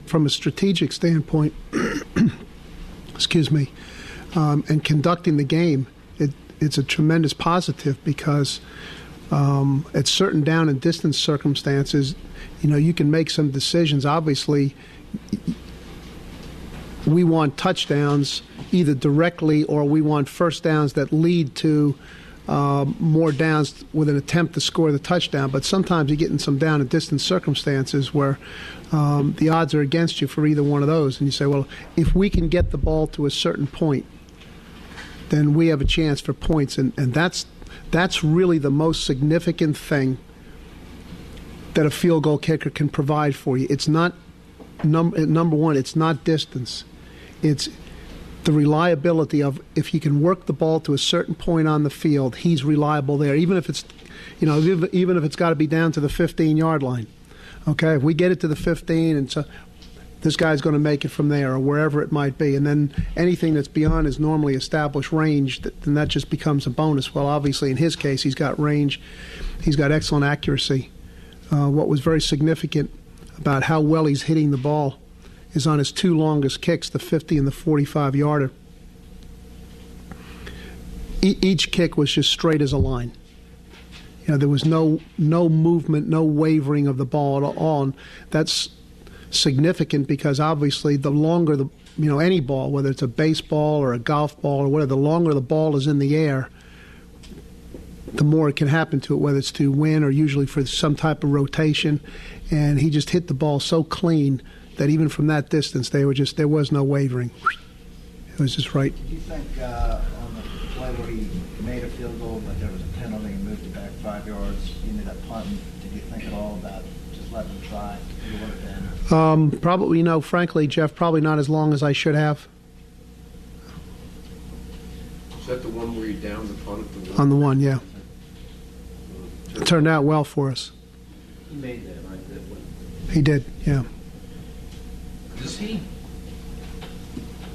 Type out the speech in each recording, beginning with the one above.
from a strategic standpoint, excuse me, and conducting the game, it's a tremendous positive because at certain down and distance circumstances, you can make some decisions. Obviously, we want touchdowns either directly or we want first downs that lead to more downs with an attempt to score the touchdown. But sometimes you get in some down and distance circumstances where the odds are against you for either one of those. And you say, well, if we can get the ball to a certain point, then we have a chance for points. And that's really the most significant thing that a field goal kicker can provide for you. It's not, number one, it's not distance. It's the reliability of if he can work the ball to a certain point on the field, he's reliable there, even if it's, even if it's got to be down to the 15-yard line. Okay, if we get it to the 15, and so this guy's going to make it from there or wherever it might be, and then anything that's beyond his normally established range, then that just becomes a bonus. Well, obviously, in his case, he's got range, he's got excellent accuracy. What was very significant about how well he's hitting the ball is on his two longest kicks, the 50 and the 45-yarder. Each kick was just straight as a line. There was no movement, no wavering of the ball at all. And that's significant because obviously the longer any ball, whether it's a baseball or a golf ball or whatever, the longer the ball is in the air, the more it can happen to it, whether it's to win or usually for some type of rotation. And he just hit the ball so clean that even from that distance, there was no wavering. It was just right. Did you think on the play where he made a field goal, but there was a penalty and moved it back 5 yards, he ended up punting? Did you think at all about just letting him try? Who would have been? Probably, frankly, Jeff, probably not as long as I should have. Is that the one where you downed the punt? On the one, yeah. It turned out well for us. He made that, right? That one. He did, yeah. Does he?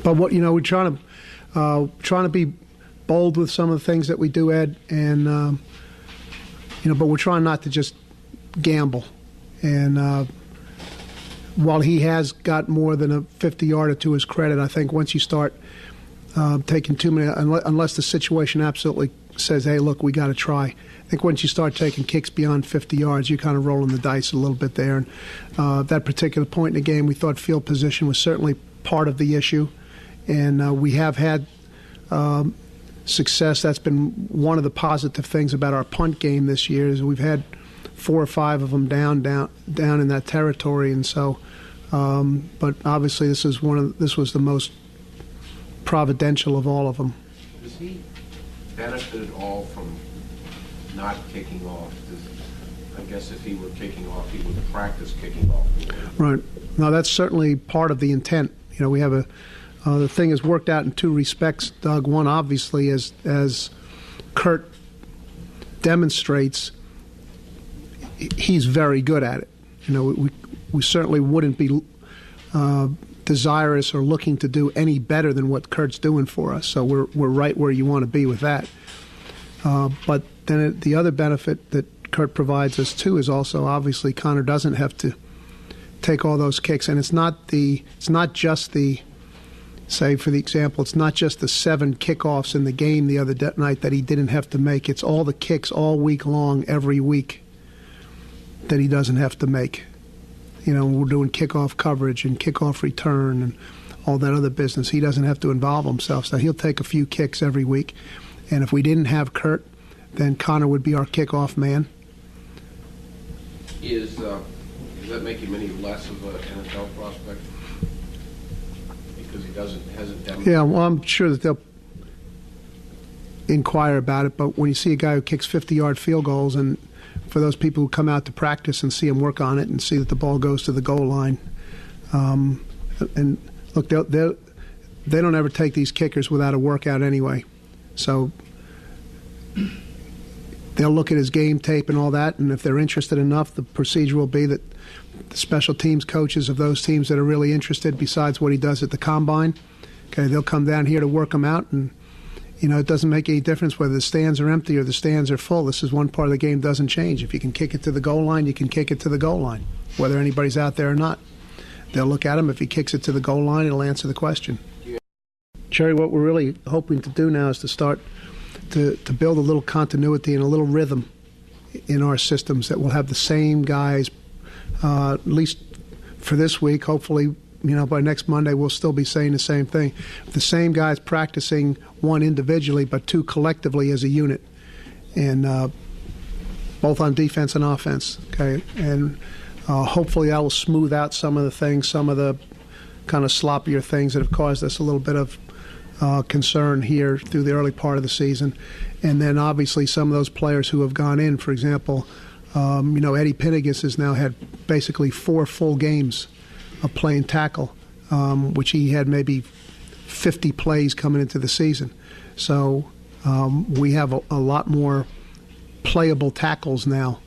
But we're trying to be bold with some of the things that we do, Ed, and but we're trying not to just gamble. And while he has got more than a 50-yarder to his credit, I think once you start taking too many, unless the situation absolutely says, hey, look, we got to try. I think once you start taking kicks beyond 50 yards, you're kind of rolling the dice a little bit there. And that particular point in the game, we thought field position was certainly part of the issue. And we have had success. That's been one of the positive things about our punt game this year is we've had 4 or 5 of them down in that territory. And so, but obviously this was the most providential of all of them. Does he benefit at all from not kicking off? I guess if he were kicking off, he would practice kicking off. Right. Now that's certainly part of the intent. We have the thing has worked out in 2 respects, Doug. One, obviously, as Kurt demonstrates, he's very good at it. We certainly wouldn't be desirous or looking to do any better than what Kurt's doing for us. So we're right where you want to be with that. But then the other benefit that Kurt provides us too is also obviously Connor doesn't have to take all those kicks, and it's not just the say for the example, it's not just the 7 kickoffs in the game the other night that he didn't have to make. It's all the kicks all week long, every week, that he doesn't have to make. We're doing kickoff coverage and kickoff return and all that other business. He doesn't have to involve himself, so he'll take a few kicks every week. And if we didn't have Kurt, then Connor would be our kickoff man. Does that make him any less of an NFL prospect? Because he hasn't demonstrated. Yeah, well, I'm sure that they'll inquire about it. But when you see a guy who kicks 50-yard field goals, and for those people who come out to practice and see him work on it and see that the ball goes to the goal line, and look, they don't ever take these kickers without a workout anyway. So they'll look at his game tape and all that, and if they're interested enough, the procedure will be that the special teams coaches of those teams that are really interested, besides what he does at the combine, okay, they'll come down here to work him out. And it doesn't make any difference whether the stands are empty or the stands are full. This is one part of the game doesn't change. If you can kick it to the goal line, you can kick it to the goal line, whether anybody's out there or not. they'll look at him. If he kicks it to the goal line, it'll answer the question. Jerry, what we're really hoping to do now is to start to build a little continuity and a little rhythm in our systems that will have the same guys, at least for this week. Hopefully, by next Monday we'll still be saying the same thing. The same guys practicing, one individually, but two collectively as a unit, and both on defense and offense. Okay, and hopefully that will smooth out some of the things, some of the kind of sloppier things that have caused us a little bit of concern here through the early part of the season. And then obviously some of those players who have gone in, for example, Eddie Pinnigus has now had basically 4 full games of playing tackle, which he had maybe 50 plays coming into the season. So we have a lot more playable tackles now.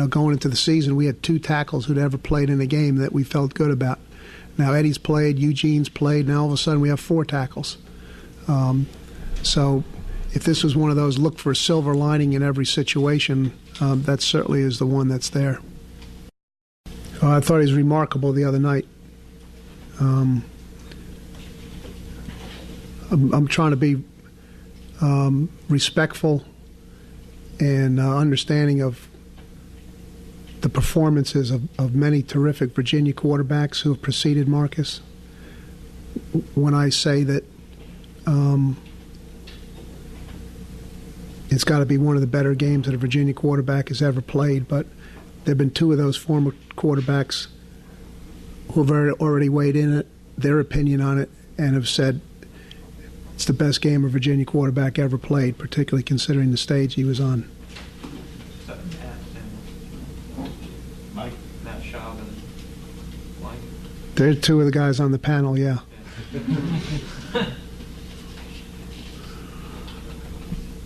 Going into the season, we had 2 tackles who'd ever played in a game that we felt good about. Now Eddie's played, Eugene's played, now all of a sudden we have 4 tackles. So if this was one of those look for a silver lining in every situation, that certainly is the one that's there. I thought he was remarkable the other night. I'm trying to be respectful and understanding of the performances of many terrific Virginia quarterbacks who have preceded Marcus. When I say that it's got to be one of the better games that a Virginia quarterback has ever played, but there have been 2 of those former quarterbacks who have already weighed in it, their opinion on it, and have said it's the best game a Virginia quarterback ever played, particularly considering the stage he was on. Mike? Matt Schaub and Mike? They're 2 of the guys on the panel, yeah.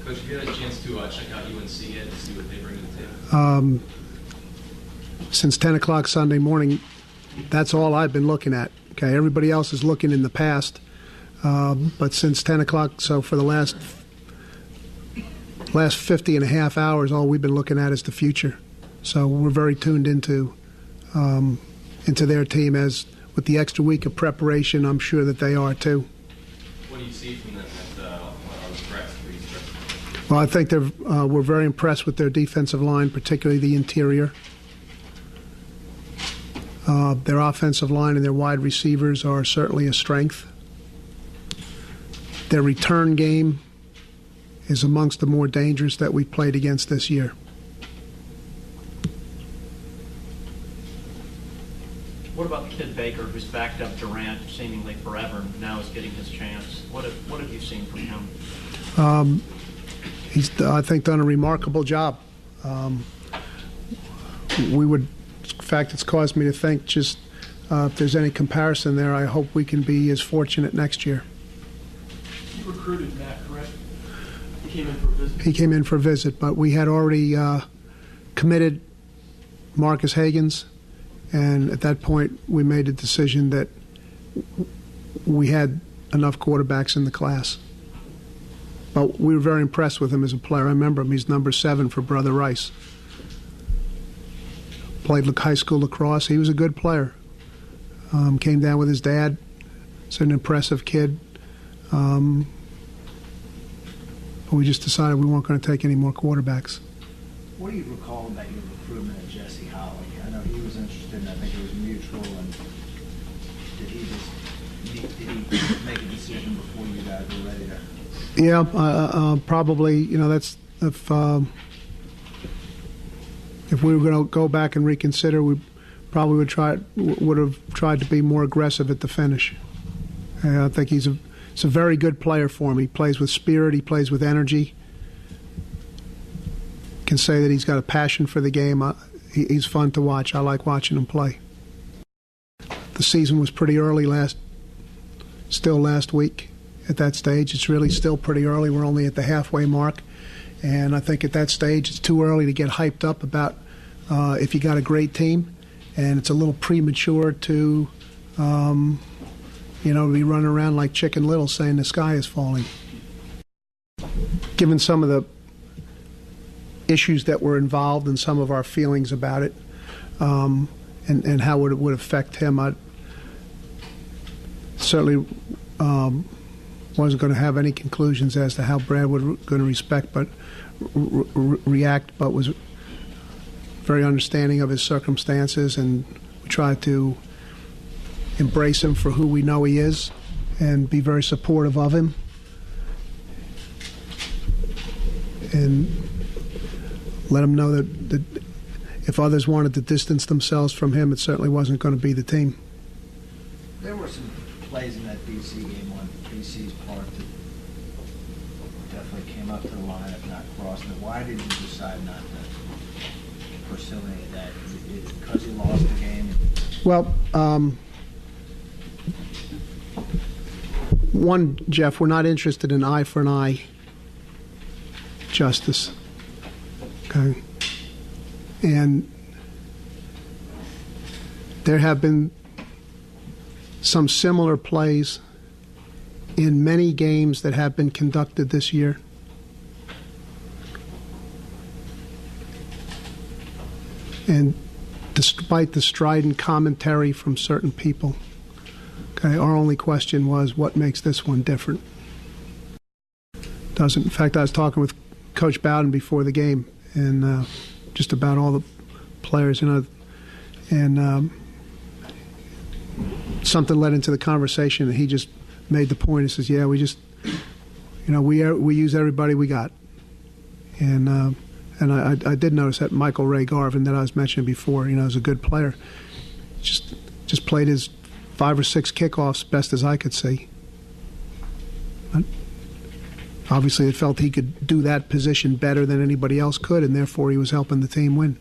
Coach, have you had a chance to check out UNC yet to see what they bring to the table? Since 10 o'clock Sunday morning, that's all I've been looking at. Okay, everybody else is looking in the past, but since 10 o'clock, so for the last 50 and a half hours, all we've been looking at is the future. So we're very tuned into their team. As with the extra week of preparation, I'm sure that they are too. What do you see from them that are impressed? Well, I think we're very impressed with their defensive line, particularly the interior. Their offensive line and their wide receivers are certainly a strength. Their return game is amongst the more dangerous that we've played against this year. What about the kid Baker, who's backed up Durant seemingly forever and now is getting his chance? What have you seen from him? He's, I think, done a remarkable job. In fact, it's caused me to think just if there's any comparison there, I hope we can be as fortunate next year. You recruited Matt, correct? He came in for a visit. He came in for a visit, but we had already committed Marcus Hagans, and at that point we made the decision that we had enough quarterbacks in the class. But we were very impressed with him as a player. I remember him. He's number 7 for Brother Rice. Played high school lacrosse. He was a good player. Came down with his dad. He's an impressive kid. But we just decided we weren't going to take any more quarterbacks. What do you recall about your recruitment of Jesse Holly? I know he was interested, and I think it was mutual. And did he make a decision before you guys were ready to? Yeah, probably. That's if we were going to go back and reconsider, we probably would have tried to be more aggressive at the finish. I think he's a very good player for him. He plays with spirit. He plays with energy. Can say that he's got a passion for the game. He's fun to watch. I like watching him play. The season was pretty early last week. At that stage, it's really still pretty early. We're only at the halfway mark. And I think at that stage, it's too early to get hyped up about if you got a great team. And it's a little premature to, be running around like Chicken Little saying the sky is falling. Given some of the issues that were involved and some of our feelings about it and how it would affect him, certainly wasn't going to have any conclusions as to how Brad was going to react, but was very understanding of his circumstances, and we tried to embrace him for who we know he is and be very supportive of him. And let him know that if others wanted to distance themselves from him, it certainly wasn't going to be the team. There were some plays in that BC game on BC's part that definitely came up to the line, if not crossing it. Why did you decide not to pursue any of that? Is it because you lost the game? Well, one, Jeff, we're not interested in eye for an eye justice. Okay? And there have been some similar plays in many games that have been conducted this year. And despite the strident commentary from certain people, okay, our only question was, what makes this one different? Doesn't. In fact, I was talking with Coach Bowden before the game, and just about all the players, and something led into the conversation, and he just made the point. He says, "Yeah, we just, we use everybody we got," and I did notice that Michael Ray Garvin that I was mentioning before, is a good player. Just played his 5 or 6 kickoffs best as I could see. Obviously, it felt he could do that position better than anybody else could, and therefore he was helping the team win.